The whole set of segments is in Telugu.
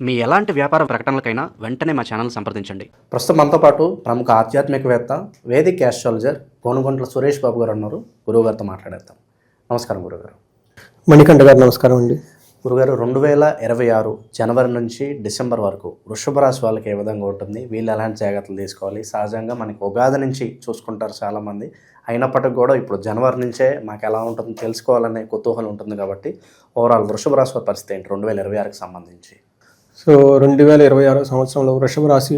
మీ ఎలాంటి వ్యాపార ప్రకటనలకైనా వెంటనే మా ఛానల్ సంప్రదించండి. ప్రస్తుతం మనతో పాటు ప్రముఖ ఆధ్యాత్మికవేత్త వేదిక్ ఆస్ట్రాలజర్ గోనుగొంట్ల సురేష్ బాబు గారు ఉన్నారు. గురువుగారితో మాట్లాడేద్దాం. నమస్కారం గురుగారు. మణికంఠ గారు నమస్కారం అండి. గురుగారు, 2026 జనవరి నుంచి డిసెంబర్ వరకు వృషభ రాశి వాళ్ళకి ఏ విధంగా ఉంటుంది, వీళ్ళు ఎలాంటి జాగ్రత్తలు తీసుకోవాలి? సహజంగా మనకి ఉగాది నుంచి చూసుకుంటారు చాలామంది, అయినప్పటికీ కూడా ఇప్పుడు జనవరి నుంచే మాకు ఎలా ఉంటుందో తెలుసుకోవాలనే కుతూహలం ఉంటుంది. కాబట్టి ఓవరాల్ వృషభ రాశి వారి పరిస్థితి ఏంటి 2026కి సంబంధించి? సో 2026 సంవత్సరంలో వృషభ రాశి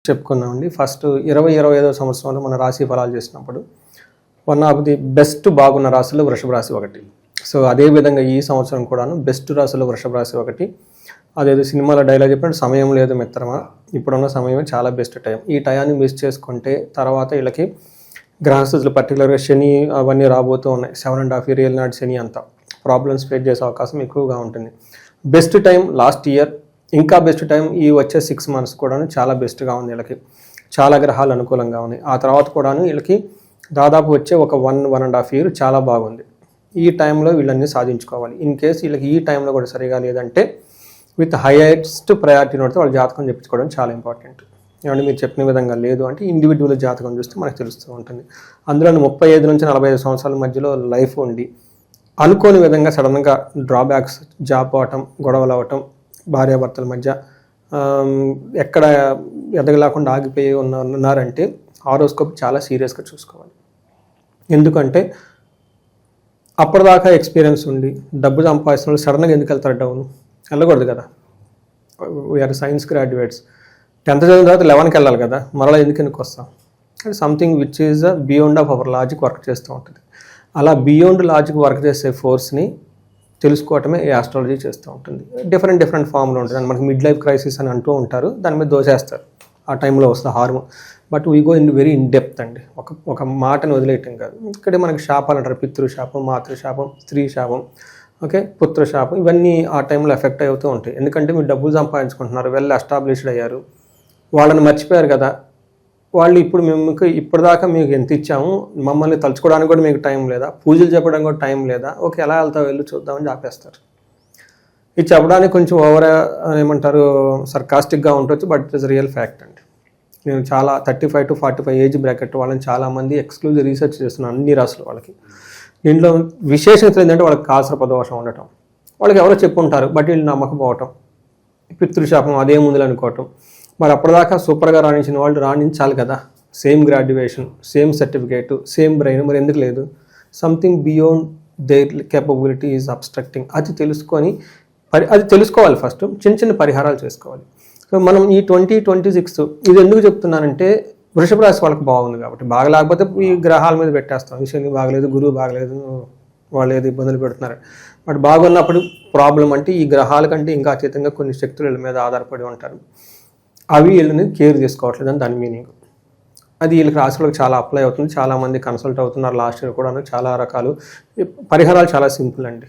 చెప్పుకున్నామండి. ఫస్ట్ 2025 సంవత్సరంలో మన రాశి ఫలాలు చేసినప్పుడు వన్ ఆఫ్ ది బెస్ట్ బాగున్న రాశుల్లో వృషభ రాశి ఒకటి. సో అదేవిధంగా ఈ సంవత్సరం కూడాను బెస్ట్ రాశుల్లో వృషభ రాశి ఒకటి. అదేదో సినిమాలో డైలాగ్ చెప్పినట్టు సమయం లేదు మిత్రమా, ఇప్పుడున్న సమయమే చాలా బెస్ట్ టైం. ఈ టయాన్ని మిస్ చేసుకుంటే తర్వాత వీళ్ళకి గ్రహస్థితులు పర్టికులర్గా శని అవన్నీ రాబోతూ ఉన్నాయి. 7.5 year ఏళ్ళ నాటి శని అంతా ప్రాబ్లమ్స్ ఫేస్ చేసే అవకాశం ఎక్కువగా ఉంటుంది. బెస్ట్ టైం లాస్ట్ ఇయర్, ఇంకా బెస్ట్ టైం ఈ వచ్చే 6 months కూడాను చాలా బెస్ట్గా ఉంది. వీళ్ళకి చాలా గ్రహాలు అనుకూలంగా ఉన్నాయి. ఆ తర్వాత కూడాను వీళ్ళకి దాదాపు వచ్చే ఒక 1.5 year చాలా బాగుంది. ఈ టైంలో వీళ్ళన్నీ సాధించుకోవాలి. ఇన్ కేసు వీళ్ళకి ఈ టైంలో కూడా సరిగా లేదంటే విత్ హైయెస్ట్ ప్రయారిటీ నోడితే వాళ్ళ జాతకం చెప్పించుకోవడం చాలా ఇంపార్టెంట్. ఏమంటే మీరు చెప్పిన విధంగా లేదు అంటే ఇండివిజువల్ జాతకం చూస్తే మనకు తెలుస్తూ ఉంటుంది. అందులో 35 నుంచి 45 సంవత్సరాల మధ్యలో లైఫ్ ఉండి అనుకోని విధంగా సడన్గా డ్రాబ్యాక్స్, జాబ్ అవటం, గొడవలు అవటం, భార్యాభర్తల మధ్య ఎక్కడ ఎదగలేకుండా ఆగిపోయి ఉన్నారంటే హారోస్కోప్ చాలా సీరియస్గా చూసుకోవాలి. ఎందుకంటే అప్పటిదాకా ఎక్స్పీరియన్స్ ఉండి డబ్బు సంపాదిస్తున్న వాళ్ళు సడన్గా ఎందుకు వెళ్తారు డౌన్? వెళ్ళకూడదు కదా. వీఆర్ సైన్స్ గ్రాడ్యుయేట్స్, 10th చదివిన తర్వాత 11కి వెళ్ళాలి కదా, మరలా ఎందుకు వస్తాం? అది something which is beyond of our logic work చేస్తూ ఉంటుంది. అలా బియాండ్ లాజిక్ వర్క్ చేసే ఫోర్స్ని తెలుసుకోవటమే ఈ ఆస్ట్రాలజీ చేస్తూ ఉంటుంది. డిఫరెంట్ ఫామ్లో ఉంటుంది. మనకి మిడ్ లైఫ్ క్రైసిస్ అని అంటూ ఉంటారు, దాని మీద దోసేస్తారు, ఆ టైంలో వస్తుంది hormone. But we go in very in depth అండి. ఒక మాటను వదిలేయటం కాదు. ఇక్కడే మనకి శాపాలు అంటారు, పితృశాపం, మాతృశాపం, స్త్రీ శాపం, ఓకే, పుత్రశాపం, ఇవన్నీ ఆ టైంలో ఎఫెక్ట్ అవుతూ ఉంటాయి. ఎందుకంటే మీరు డబ్బులు సంపాదించుకుంటున్నారు, వెల్ ఎస్టాబ్లిష్డ్ అయ్యారు, వాళ్ళని మర్చిపోయారు కదా. వాళ్ళు ఇప్పుడు మేము ఇప్పటిదాకా మీకు ఎంత ఇచ్చాము, మమ్మల్ని తలుచుకోవడానికి కూడా మీకు టైం లేదా, పూజలు చెప్పడానికి కూడా టైం లేదా, ఓకే ఎలా వెళ్తావు వెళ్ళి చూద్దామని ఆపేస్తారు. ఇది చెప్పడానికి కొంచెం ఓవర్ ఏమంటారు సర్కాస్టిక్గా ఉండొచ్చు, but it is real fact అండి. నేను చాలా 35 to 45 ఏజ్ బ్రాకెట్ వాళ్ళని చాలామంది ఎక్స్క్లూజివ్ రీసెర్చ్ చేస్తున్నాను అన్ని రాసులు వాళ్ళకి. దీంట్లో విశేషత ఏంటంటే వాళ్ళకి కాసరప దోషం ఉండటం, వాళ్ళకి ఎవరో చెప్పుంటారు బట్ వీళ్ళు నమ్మకపోవటం, పితృశాపం అదే ముందులు అనుకోవటం. మరి అప్పటిదాకా సూపర్గా రాణించిన వాళ్ళు రాణించాలి కదా, same graduation, same certificate, same brain, మరి ఎందుకు లేదు? Something beyond their capability is obstructing. అది తెలుసుకోవాలి. ఫస్ట్ చిన్న పరిహారాలు చేసుకోవాలి. సో మనం ఈ 2026 ఇది ఎందుకు చెప్తున్నానంటే వృషభ రాశి వాళ్ళకి బాగుంది కాబట్టి. బాగా లేకపోతే ఈ గ్రహాల మీద పెట్టేస్తాం, శని బాగలేదు, గురువు బాగలేదు, వాళ్ళు ఏదో ఇబ్బందులు పెడుతున్నారు. బట్ బాగున్నప్పుడు ప్రాబ్లం అంటే ఈ గ్రహాల కంటే ఇంకా అతీతంగా కొన్ని శక్తులు వీళ్ళ మీద ఆధారపడి ఉంటారు, అవి వీళ్ళని కేర్ చేసుకోవట్లేదు అని దాని మీనింగ్. అది వీళ్ళకి రాశులకు చాలా అప్లై అవుతుంది. చాలామంది కన్సల్ట్ అవుతున్నారు లాస్ట్ ఇయర్ కూడా. చాలా రకాలు పరిహారాలు చాలా సింపుల్ అండి,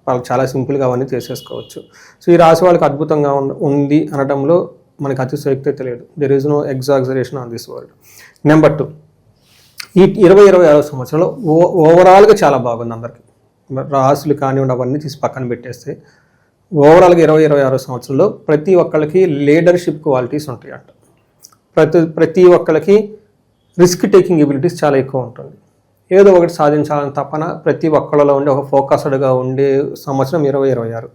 వాళ్ళకి చాలా సింపుల్గా అవన్నీ చేసేసుకోవచ్చు. సో ఈ రాశి వాళ్ళకి అద్భుతంగా ఉంది అనడంలో మనకు అతిశయోక్తి తెలియదు. There is no exaggeration on this world. Number 2, ఈ 2026 సంవత్సరంలో ఓవరాల్గా చాలా బాగుంది అందరికీ. రాశులు కానివ్వండి అవన్నీ తీసి పక్కన పెట్టేస్తే ఓవరాల్గా 2026 సంవత్సరంలో ప్రతి ఒక్కళ్ళకి లీడర్షిప్ క్వాలిటీస్ ఉంటాయంట. ప్రతి ఒక్కళ్ళకి రిస్క్ టేకింగ్ ఎబిలిటీస్ చాలా ఎక్కువ ఉంటుంది. ఏదో ఒకటి సాధించాలని తపన ప్రతి ఒక్కళ్ళలో ఉండే ఒక ఫోకస్డ్గా ఉండే సంవత్సరం 2026.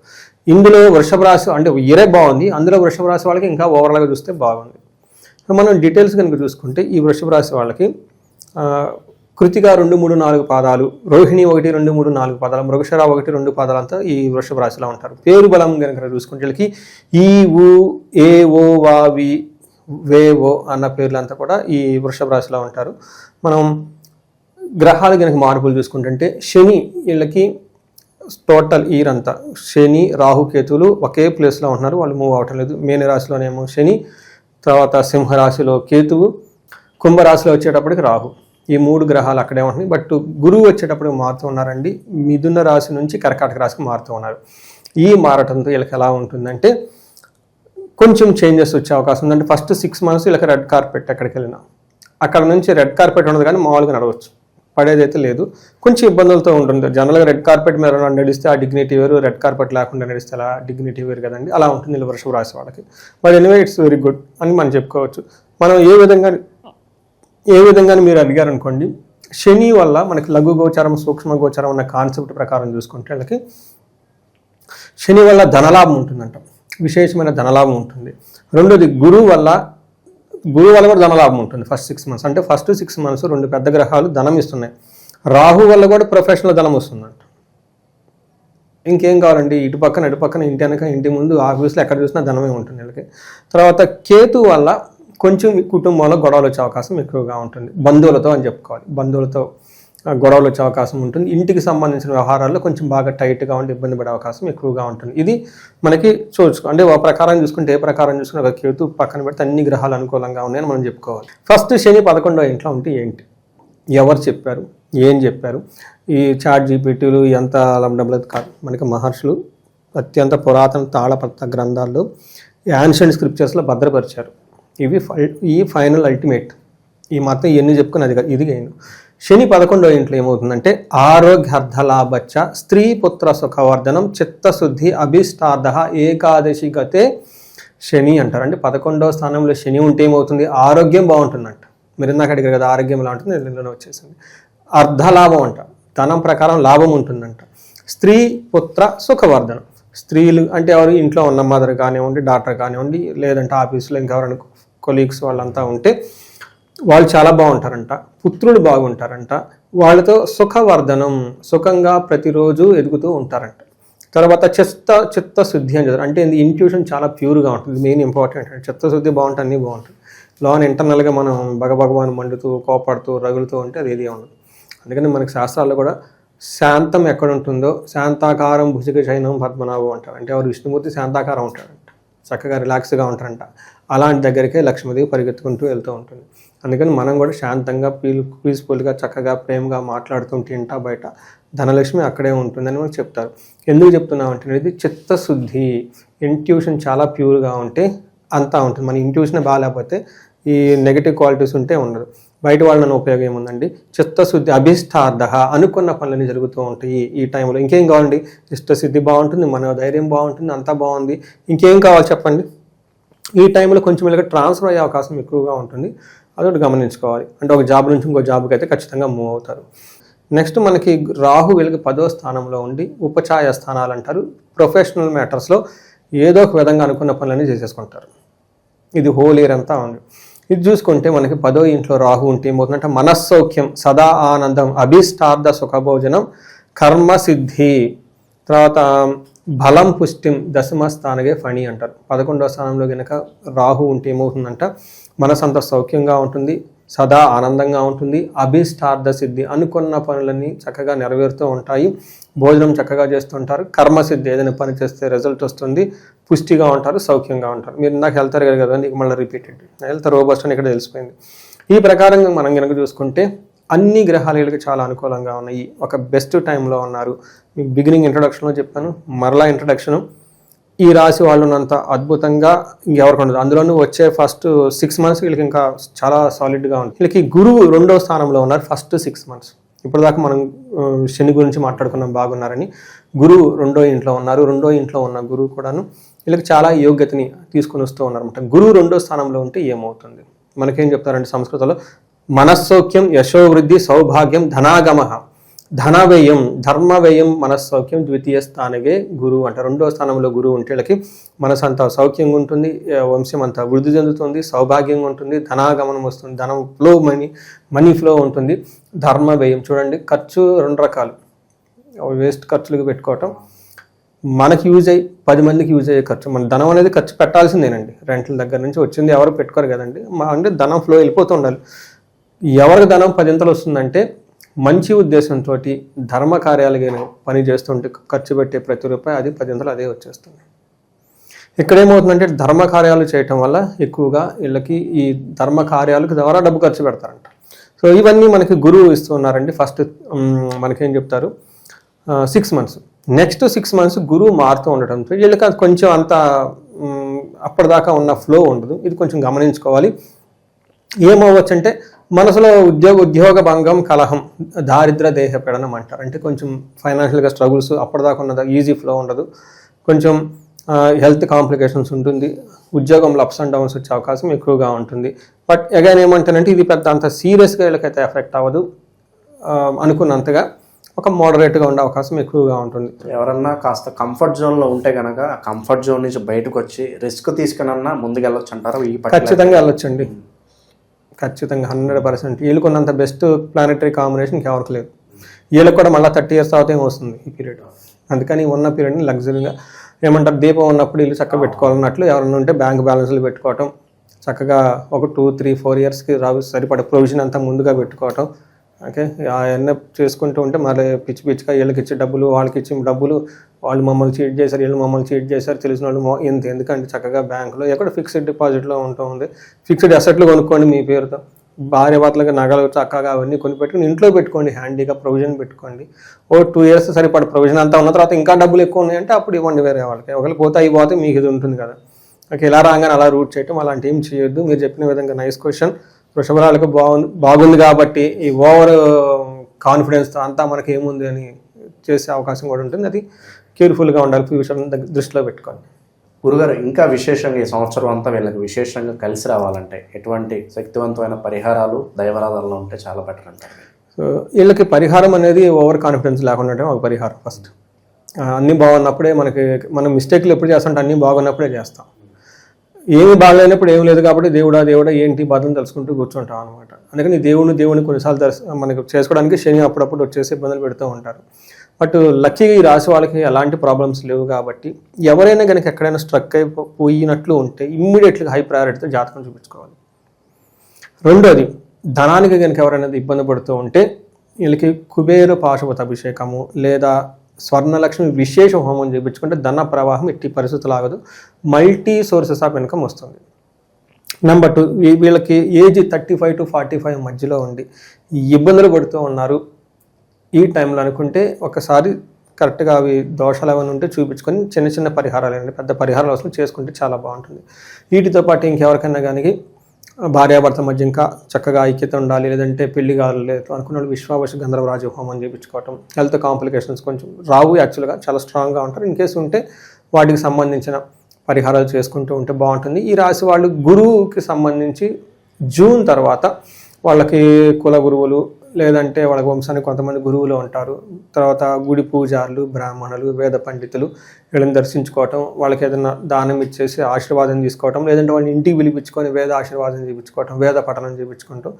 ఇందులో వృషభ రాశి అంటే ఇయరే బాగుంది, అందులో వృషభ రాశి వాళ్ళకి ఇంకా ఓవరాల్గా చూస్తే బాగుంది. మనం డీటెయిల్స్ కనుక చూసుకుంటే ఈ వృషభ రాశి వాళ్ళకి కృతిక 2, 3, 4 పాదాలు, రోహిణి 1, 2, 3, 4 పాదాలు, మృగశిర 1, 2 పాదాలంతా ఈ వృషభ రాశిలో ఉంటారు. పేరు బలం కనుక చూసుకుంటే వీళ్ళకి ఈ ఊ ఏ ఓ వా వి వే ఓ అన్న పేర్లంతా కూడా ఈ వృషభ రాశిలో ఉంటారు. మనం గ్రహాలు కనుక మార్పులు చూసుకుంటుంటే శని వీళ్ళకి టోటల్ ఇయర్ అంతా శని, రాహు, కేతువులు ఒకే ప్లేస్లో ఉంటున్నారు, వాళ్ళు మూవ్ అవటం లేదు. మేన రాశిలోనేమో శని, తర్వాత సింహరాశిలో కేతువు, కుంభరాశిలో వచ్చేటప్పటికి రాహు, ఈ 3 గ్రహాలు అక్కడే ఉంటున్నాయి. బట్ గురువు వచ్చేటప్పుడు మారుతూ ఉన్నారండి, మిథున రాశి నుంచి కర్కాటక రాశికి మారుతూ ఉన్నారు. ఈ మారటంతో వీళ్ళకి ఎలా ఉంటుందంటే కొంచెం చేంజెస్ వచ్చే అవకాశం ఉందంటే ఫస్ట్ 6 months వీళ్ళకి రెడ్ కార్పెట్ ఎక్కడికి వెళ్ళినా, అక్కడ నుంచి రెడ్ కార్పెట్ ఉండదు కానీ మామూలుగా నడవచ్చు, పడేదైతే లేదు, కొంచెం ఇబ్బందులతో ఉంటుంది. జనరల్గా రెడ్ కార్పెట్ మీద నడిస్తే ఆ డిగ్నిటీ వేరు, రెడ్ కార్పెట్ లేకుండా నడిస్తే అలా డిగ్నిటీ వేరు కదండి, అలా ఉంటుంది ఇలా వృషభ రాశి వాళ్ళకి. But anyway it's very good అని మనం చెప్పుకోవచ్చు. మనం ఏ విధంగా మీరు అడిగారు అనుకోండి, శని వల్ల మనకి లఘు గోచారం సూక్ష్మ గోచారం అన్న కాన్సెప్ట్ ప్రకారం చూసుకుంటే వాళ్ళకి శని వల్ల ధనలాభం ఉంటుందంట, విశేషమైన ధనలాభం ఉంటుంది. రెండోది గురువు వల్ల కూడా ధనలాభం ఉంటుంది ఫస్ట్ 6 months. అంటే ఫస్ట్ 6 months 2 పెద్ద గ్రహాలు ధనం ఇస్తున్నాయి. రాహు వల్ల కూడా ప్రొఫెషనల్ ధనం వస్తుందంట. ఇంకేం కావాలండి, ఇటు పక్కన ఇంటి వెనక ఇంటి ముందు ఆఫీస్లో ఎక్కడ చూసినా ధనమే ఉంటుంది వీళ్ళకి. తర్వాత కేతు వల్ల కొంచెం కుటుంబంలో గొడవలు వచ్చే అవకాశం ఎక్కువగా ఉంటుంది, బంధువులతో అని చెప్పుకోవాలి. బంధువులతో గొడవలు వచ్చే అవకాశం ఉంటుంది. ఇంటికి సంబంధించిన వ్యవహారాల్లో కొంచెం బాగా టైట్గా ఉండి ఇబ్బంది పడే అవకాశం ఎక్కువగా ఉంటుంది. ఇది మనకి చూసుకో అంటే ఒక ప్రకారం చూసుకుంటే, ఏ ప్రకారం చూసుకుంటే ఒక కేతు పక్కన పెడితే అన్ని గ్రహాలు అనుకూలంగా ఉన్నాయని మనం చెప్పుకోవాలి. ఫస్ట్ శని 11వ ఇంట్లో ఉంటే ఏంటి, ఎవరు చెప్పారు, ఏం చెప్పారు? ఈ చాట్ జీపీటీలు ఎంత డబ్బులు కాదు, మనకి మహర్షులు అత్యంత పురాతన తాళపత్ర గ్రంథాల్లో యాన్షియంట్ స్క్రిప్చర్స్లో భద్రపరిచారు. ఈ ఫైనల్ అల్టిమేట్. ఈ మాత్రం ఇవన్నీ చెప్పుకుని అది ఇది అయిన శని 11వ ఇంట్లో ఏమవుతుందంటే ఆరోగ్యార్థలాభచ్చ, స్త్రీ పుత్ర సుఖవర్ధనం, చిత్తశుద్ధి, అభిష్టార్థ, ఏకాదశి గతే శని అంటారు. అంటే 11వ స్థానంలో శని ఉంటే ఏమవుతుంది, ఆరోగ్యం బాగుంటుందంట. మీరు ఇందాక అడిగారు కదా ఆరోగ్యం ఎలా ఉంటుంది, దీనిలోనే వచ్చేసింది. అర్ధలాభం అంట, ధనం ప్రకారం లాభం ఉంటుందంట. స్త్రీ పుత్ర సుఖవర్ధనం, స్త్రీలు అంటే ఎవరు, ఇంట్లో ఉన్న మదర్ కానివ్వండి, డాక్టర్ కానివ్వండి, లేదంటే ఆఫీసులో ఇంకెవరైనా కొలీగ్స్ వాళ్ళంతా ఉంటే వాళ్ళు చాలా బాగుంటారంట, పుత్రులు బాగుంటారంట, వాళ్ళతో సుఖవర్ధనం, సుఖంగా ప్రతిరోజు ఎదుగుతూ ఉంటారంట. తర్వాత చిత్తశుద్ధి అని చెప్తారు. అంటే ఇంట్యూషన్ చాలా ప్యూర్గా ఉంటుంది, మెయిన్ ఇంపార్టెంట్. చిత్తశుద్ధి బాగుంటే అన్నీ బాగుంటుంది. లోన్ ఇంటర్నల్గా మనం భగభగవాన్ మండుతూ కోపడుతూ రగులుతూ ఉంటే అది ఏది ఉండదు. అందుకని మనకి శాస్త్రాల్లో కూడా శాంతం ఎక్కడ ఉంటుందో, శాంతాకారం భుజగ శయనం పద్మనాభం అంటారు. అంటే ఎవరు విష్ణుమూర్తి శాంతాకారం ఉంటారంట, చక్కగా రిలాక్స్గా ఉంటారంట. అలాంటి దగ్గరికే లక్ష్మీదేవి పరిగెత్తుకుంటూ వెళ్తూ ఉంటుంది. అందుకని మనం కూడా శాంతంగా పీస్ఫుల్గా చక్కగా ప్రేమగా మాట్లాడుతుంటే ఇంటా బయట ధనలక్ష్మి అక్కడే ఉంటుందని మనకు చెప్తారు. ఎందుకు చెప్తున్నామంటే ఇది చిత్తశుద్ధి, ఇంట్యూషన్ చాలా ప్యూర్గా ఉంటే అంతా ఉంటుంది. మన ఇంట్యూషన్ బాగాలేకపోతే ఈ నెగిటివ్ క్వాలిటీస్ ఉంటే ఉండదు. బయట వాళ్ళని ఉపయోగం ఏముందండి, చిత్తశుద్ధి, అభిష్టార్థ, అనుకున్న పనులన్నీ జరుగుతూ ఉంటాయి ఈ టైంలో. ఇంకేం కావాలండి, చిత్తశుద్ధి బాగుంటుంది, మన ధైర్యం బాగుంటుంది, అంతా బాగుంది, ఇంకేం కావాలి చెప్పండి. ఈ టైంలో కొంచెం వీళ్ళకి ట్రాన్స్ఫర్ అయ్యే అవకాశం ఎక్కువగా ఉంటుంది, అదొకటి గమనించుకోవాలి. అంటే ఒక జాబ్ నుంచి ఇంకో జాబ్కి అయితే ఖచ్చితంగా మూవ్ అవుతారు. నెక్స్ట్ మనకి రాహు వీళ్ళకి 10వ స్థానంలో ఉండి ఉపచాయ స్థానాలు అంటారు. ప్రొఫెషనల్ మ్యాటర్స్లో ఏదో ఒక విధంగా అనుకున్న పనులన్నీ చేసేసుకుంటారు. ఇది హోల్ ఇయర్ అంతా ఉంది. ఇది చూసుకుంటే మనకి 10వ ఇంట్లో రాహు ఉంటే ఏమవుతుందంటే మనస్సౌఖ్యం, సదా ఆనందం, అభిష్టార్థ సుఖభోజనం, కర్మసిద్ధి, తర్వాత బలం పుష్టిం, దశమ స్థానగే ఫణి అంటారు. 11వ స్థానంలో కనుక రాహు ఉంటే ఏమవుతుందంట మనసు అంత సౌఖ్యంగా ఉంటుంది, సదా ఆనందంగా ఉంటుంది, అభిష్టార్థ సిద్ధి, అనుకున్న పనులన్నీ చక్కగా నెరవేరుతూ ఉంటాయి, భోజనం చక్కగా చేస్తుంటారు, కర్మసిద్ధి, ఏదైనా పని చేస్తే రిజల్ట్ వస్తుంది, పుష్టిగా ఉంటారు, సౌఖ్యంగా ఉంటారు. మీరు నాకు హెల్త్ అడిగారు కదా, నీకు మళ్ళీ రిపీటెడ్ హెల్త్ రోబస్ట్ అని ఇక్కడ తెలిసిపోయింది. ఈ ప్రకారంగా మనం కనుక చూసుకుంటే అన్ని గ్రహాలకి చాలా అనుకూలంగా ఉన్నాయి. ఒక బెస్ట్ టైంలో ఉన్నారు. మీకు బిగినింగ్ ఇంట్రొడక్షన్లో చెప్పాను, మరలా ఇంట్రొడక్షను. ఈ రాశి వాళ్ళు ఉన్నంత అద్భుతంగా ఇంకెవరికి ఉండదు. అందులోనూ వచ్చే ఫస్ట్ 6 months వీళ్ళకి ఇంకా చాలా సాలిడ్గా ఉంది. వీళ్ళకి గురువు 2వ స్థానంలో ఉన్నారు ఫస్ట్ 6 months. ఇప్పటిదాకా మనం శని గురించి మాట్లాడుకున్నాం, బాగున్నారని. గురువు 2వ ఇంట్లో ఉన్నారు. 2వ ఇంట్లో ఉన్న గురువు కూడాను వీళ్ళకి చాలా యోగ్యతని తీసుకొని వస్తూ ఉన్నారన్నమాట. గురువు 2వ స్థానంలో ఉంటే ఏమవుతుంది, మనకేం చెప్తారంటే సంస్కృతంలో మనస్సౌఖ్యం, యశోవృద్ధి, సౌభాగ్యం, ధనాగమ, ధనవ్యయం, ధర్మవ్యయం, మనస్సౌఖ్యం, ద్వితీయ స్థానగే గురువు అంట. 2వ స్థానంలో గురువు ఉంటే వీళ్ళకి మనసు అంతా సౌఖ్యంగా ఉంటుంది, వంశం అంతా వృద్ధి చెందుతుంది, సౌభాగ్యంగా ఉంటుంది, ధనాగమనం వస్తుంది, ధనం ఫ్లో, మనీ ఫ్లో ఉంటుంది. ధర్మవ్యయం చూడండి, ఖర్చు 2 రకాలు. వేస్ట్ ఖర్చులకు పెట్టుకోవటం, మనకి యూజ్ అయ్యి 10 మందికి యూజ్ అయ్యే ఖర్చు. మన ధనం అనేది ఖర్చు పెట్టాల్సిందేనండి, రెంట్ల దగ్గర నుంచి వచ్చింది ఎవరు పెట్టుకోరు కదండి. అంటే ధనం ఫ్లో వెళ్ళిపోతూ ఉండాలి. ఎవరికి ధనం 10 వస్తుందంటే మంచి ఉద్దేశంతో ధర్మ కార్యాలుగా పని చేస్తుంటే ఖర్చు పెట్టే ప్రతి రూపాయి అది 10 అదే వచ్చేస్తుంది. ఇక్కడ ఏమవుతుందంటే ధర్మ కార్యాలు చేయటం వల్ల ఎక్కువగా వీళ్ళకి ఈ ధర్మ కార్యాలకు ద్వారా డబ్బు ఖర్చు పెడతారంట. సో ఇవన్నీ మనకి గురువు ఇస్తూ ఉన్నారండి. ఫస్ట్ మనకేం చెప్తారు 6 months. నెక్స్ట్ 6 months గురువు మారుతూ ఉండటంతో వీళ్ళకి అది కొంచెం అంత అప్పటిదాకా ఉన్న ఫ్లో ఉండదు. ఇది కొంచెం గమనించుకోవాలి. ఏమవ్వచ్చు అంటే మనసులో ఉద్యోగ భంగం, కలహం, దారిద్ర దేహ పీడనం అంటారు. అంటే కొంచెం ఫైనాన్షియల్గా స్ట్రగుల్స్, అప్పటిదాకా ఉన్నది ఈజీ ఫ్లో ఉండదు, కొంచెం హెల్త్ కాంప్లికేషన్స్ ఉంటుంది, ఉద్యోగంలో అప్స్ అండ్ డౌన్స్ వచ్చే అవకాశం ఎక్కువగా ఉంటుంది. బట్ అగైన్ ఏమంటానంటే ఇది పెద్ద అంత సీరియస్గా వీళ్ళకైతే ఎఫెక్ట్ అవ్వదు, అనుకున్నంతగా ఒక మోడరేట్గా ఉండే అవకాశం ఎక్కువగా ఉంటుంది. ఎవరన్నా కాస్త కంఫర్ట్ జోన్లో ఉంటే కనుక ఆ కంఫర్ట్ జోన్ నుంచి బయటకు వచ్చి రిస్క్ తీసుకునన్నా ముందుకు వెళ్ళొచ్చు అంటారు. ఖచ్చితంగా వెళ్ళొచ్చండి, ఖచ్చితంగా 100%. వీళ్ళకున్నంత బెస్ట్ ప్లానెటరీ కాంబినేషన్ ఇంకెవరికి లేదు. వీళ్ళకి కూడా మళ్ళీ 30 years తర్వాత ఏమొస్తుంది ఈ పీరియడ్. అందుకని ఉన్న పీరియడ్ని లగ్జరీగా ఏమంటారు, దీపం ఉన్నప్పుడు ఇల్లు చక్కగా పెట్టుకోవాలన్నట్లు ఎవరైనా ఉంటే బ్యాంక్ బ్యాలెన్స్లు పెట్టుకోవటం, చక్కగా ఒక 2-3-4 yearsకి సరిపడే ప్రొవిజన్ అంతా ముందుగా పెట్టుకోవటం. ఓకే, అవన్నీ చేసుకుంటూ ఉంటే మళ్ళీ పిచ్చిగా వీళ్ళకి ఇచ్చే డబ్బులు, వాళ్ళకి ఇచ్చే డబ్బులు, వాళ్ళు మమ్మల్ని చీట్ చేశారు, వీళ్ళు మమ్మల్ని చీట్ చేశారు, తెలిసిన వాళ్ళు ఎందుకంటే చక్కగా బ్యాంకులో ఎక్కడ ఫిక్స్డ్ డిపాజిట్లో ఉంటుంది, ఫిక్స్డ్ అసెట్లు కొనుక్కోండి మీ పేరుతో, భార్య భర్తలకు నగలు చక్కగా అవన్నీ కొనిపెట్టుకుని ఇంట్లో పెట్టుకోండి, హ్యాండీగా ప్రొవిజన్ పెట్టుకోండి. 2 years సరిపడ ప్రొవిజన్ అంతా ఉన్న తర్వాత ఇంకా డబ్బులు ఎక్కువ ఉన్నాయంటే అప్పుడు ఇవ్వండి వేరే వాళ్ళకి. ఒకవేళ పోతే మీకు ఇది ఉంటుంది కదా. ఓకే, ఇలా రాగానే అలా రూట్ చేయటం అలాంటి ఏం చేయొద్దు. మీరు చెప్పిన విధంగా నైస్ క్వశ్చన్. వృషభరాలకు బాగుంది కాబట్టి ఈ ఓవర్ కాన్ఫిడెన్స్తో అంతా మనకి ఏముంది అని చేసే అవకాశం కూడా ఉంటుంది. అది కేర్ఫుల్గా ఉండాలి, ఫ్యూచర్ దృష్టిలో పెట్టుకోండి. గురుగారు, ఇంకా విశేషంగా ఈ సంవత్సరం అంతా వీళ్ళకి విశేషంగా కలిసి రావాలంటే ఎటువంటి శక్తివంతమైన పరిహారాలు దైవరాధాలలో ఉంటే చాలా బెటర్ అంటారు? సో వీళ్ళకి పరిహారం అనేది ఓవర్ కాన్ఫిడెన్స్ లేకుండా ఒక పరిహారం. ఫస్ట్ అన్నీ బాగున్నప్పుడే మనం మిస్టేక్లు ఎప్పుడు చేస్తామంటే అన్నీ బాగున్నప్పుడే చేస్తాం. ఏమి బాగలేనప్పుడు ఏం లేదు కాబట్టి దేవుడా ఏంటి బాధను తెలుసుకుంటూ కూర్చుంటాం అనమాట. అందుకని దేవుని కొన్నిసార్లు మనకు చేసుకోవడానికి శని అప్పుడప్పుడు వచ్చేసి ఇబ్బందులు పెడుతూ ఉంటారు. బట్ లక్కీగా ఈ రాశి వాళ్ళకి ఎలాంటి ప్రాబ్లమ్స్ లేవు కాబట్టి ఎవరైనా కనుక ఎక్కడైనా స్ట్రక్ అయిపోయినట్లు ఉంటే ఇమ్మీడియట్గా హై ప్రయారిటీతో జాతకం చూపించుకోవాలి. రెండోది, ధనానికి కనుక ఎవరైనా ఇబ్బంది పడుతూ ఉంటే వీళ్ళకి కుబేర పాశుపత అభిషేకము లేదా స్వర్ణలక్ష్మి విశేష హోమం చేయించుకుంటే ధన ప్రవాహం ఎట్టి పరిస్థితులు ఆగదు, మల్టీ సోర్సెస్ ఆఫ్ ఇన్కమ్ వస్తుంది. నెంబర్ 2, వీళ్ళకి ఏజ్ 35 to 45 మధ్యలో ఉండి ఇబ్బందులు పడుతూ ఉన్నారు ఈ టైంలో అనుకుంటే ఒకసారి కరెక్ట్గా అవి దోషాలు ఏమైనా ఉంటే చూపించుకొని చిన్న పరిహారాలు అండి, పెద్ద పరిహారాలు అసలు చేసుకుంటే చాలా బాగుంటుంది. వీటితో పాటు ఇంకెవరికైనా కానీ భార్యాభర్త మధ్య ఇంకా చక్కగా ఐక్యత ఉండాలి, లేదంటే పెళ్లి కాలేదు అనుకున్న వాళ్ళు విశ్వావశ గంధర్వరాజ హోమం చేయించుకోవటం. హెల్త్ కాంప్లికేషన్స్ కొంచెం రావు, యాక్చువల్గా చాలా స్ట్రాంగ్గా ఉంటారు. ఇన్ కేసు ఉంటే వాటికి సంబంధించిన పరిహారాలు చేసుకుంటూ ఉంటే బాగుంటుంది. ఈ రాశి వాళ్ళు గురువుకి సంబంధించి జూన్ తర్వాత వాళ్ళకి కుల గురువులు లేదంటే వాళ్ళ వంశానికి కొంతమంది గురువులు ఉంటారు. తర్వాత గుడి పూజారులు, బ్రాహ్మణులు, వేద పండితులు వీళ్ళని దర్శించుకోవటం, వాళ్ళకి ఏదైనా దానం ఇచ్చేసి ఆశీర్వాదం తీసుకోవటం, లేదంటే వాళ్ళని ఇంటికి పిలిపించుకొని వేద ఆశీర్వాదం చేయించుకోవటం, వేద పఠనం చేయించుకుంటాం,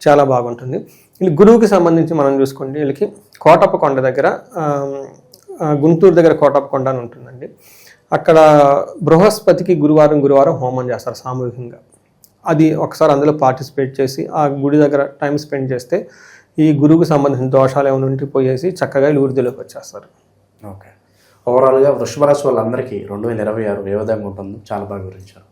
చాలా బాగుంటుంది. వీళ్ళు గురువుకి సంబంధించి మనం చూసుకుంటే వీళ్ళకి కోటప్ప కొండ దగ్గర, గుంటూరు దగ్గర కోటప్ప కొండ అని ఉంటుందండి. అక్కడ బృహస్పతికి గురువారం హోమం చేస్తారు సామూహికంగా. అది ఒకసారి అందులో పార్టిసిపేట్ చేసి ఆ గుడి దగ్గర టైం స్పెండ్ చేస్తే ఈ గురువుకు సంబంధించిన దోషాలు ఏమైనా ఉంటే పోయేసి చక్కగా వృద్ధిలోకి వచ్చేస్తారు. ఓకే, ఓవరాల్గా వృషభ రాశి వాళ్ళందరికీ 2026 ఏ విధంగా ఉంటుందో చాలా బాగా వివరించారు.